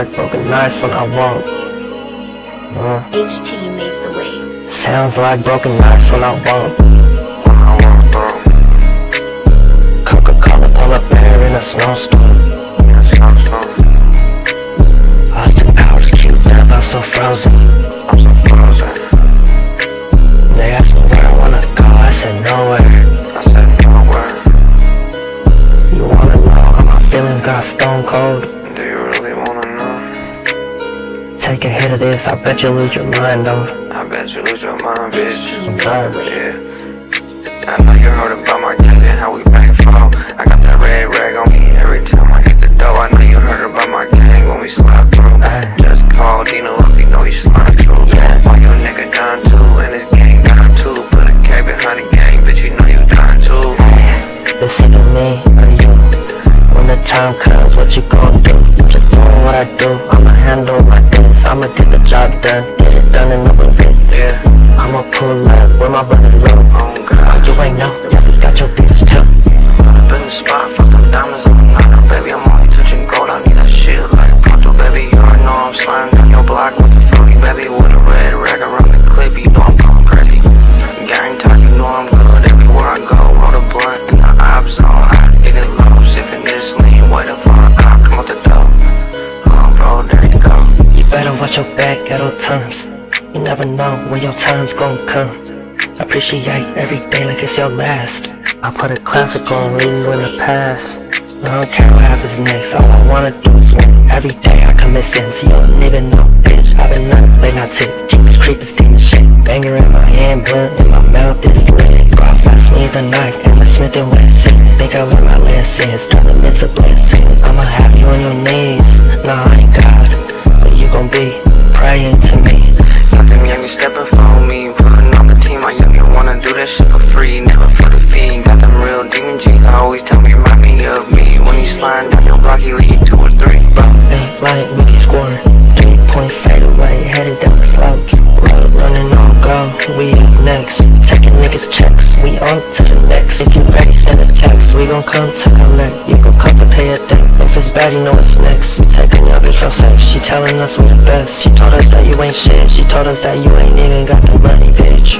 Broken nights when I walk. HT made the wave. Sounds like broken nights when I walk. Coca-Cola pull up there in a snowstorm. Austin Powers cubed up, I'm so frozen. They asked me where I wanna go, I said nowhere. You wanna know how my feelings got stone cold? Do you really wanna know? Take a hit of this, I bet you lose your mind though. I bet you lose your mind, bitch. Sometimes. Yeah. I know you heard about my gang and how we back and forth. I got that red rag on me every time I hit the door. I know you heard about my gang when we slide through. Just call Dino up, you know you slide through. Why your nigga done too, and his gang done too. Put a K behind the gang, bitch, you know you done too. It's either me or you. When the time comes, what you gon' do? Just doing what I do, I'ma handle my things. I'ma get the job done, get it done and over with. Yeah. I'ma pull up where my brother low. Oh God. You ain't know, yeah, we got your bitch too. Up in the spot, fuck them diamonds on the night. Baby, I'm only touching gold, I need that shit like pronto. Baby, you already know I'm sliding down your block with the fruity. Baby, with a red rag around the clip, you know I'm going crazy. Gang talk, you know I'm good everywhere I go. Roll the blunt in the op zone, I get it low. Sipping this lean, waiting for a cop, come out the door. Oh bro, there you go. You better watch your back at all times. You never know when your time's gon' come. Appreciate every day like it's your last. I put a classic on, leave you in the past. I don't care what happens next, all I wanna do is win. Every day I commit sins, you don't even know, bitch. I've been up late night too, Jeepers creepers, demons shit. Banger in my hand, blunt in my mouth is lit. Go out fast, me the knife, and the Smith and Wesson. Think I learned my lessons, turn them into blessings. I'ma have you on your knees, nah I ain't God, but you gon' be praying to me. Got them youngins stepping for me, putting on the team. My youngin' wanna do that shit for free, never for the fee. Got them real demon G's, I always tell me, remind me of me. When he's sliding down your block, he lead 2 or 3. Bro, ain't like we be scoring. 3-point fade away, headed down the slopes. Road running on go, we up next. Taking niggas checks, we on to the next. If you ready, send a text, we gon' come to collect. You gon' come to pay a debt. If it's bad, you know what's next. We taking your bitch from sex, she telling us we the best. She told us that you ain't shit, she told us that you ain't even got the money, bitch.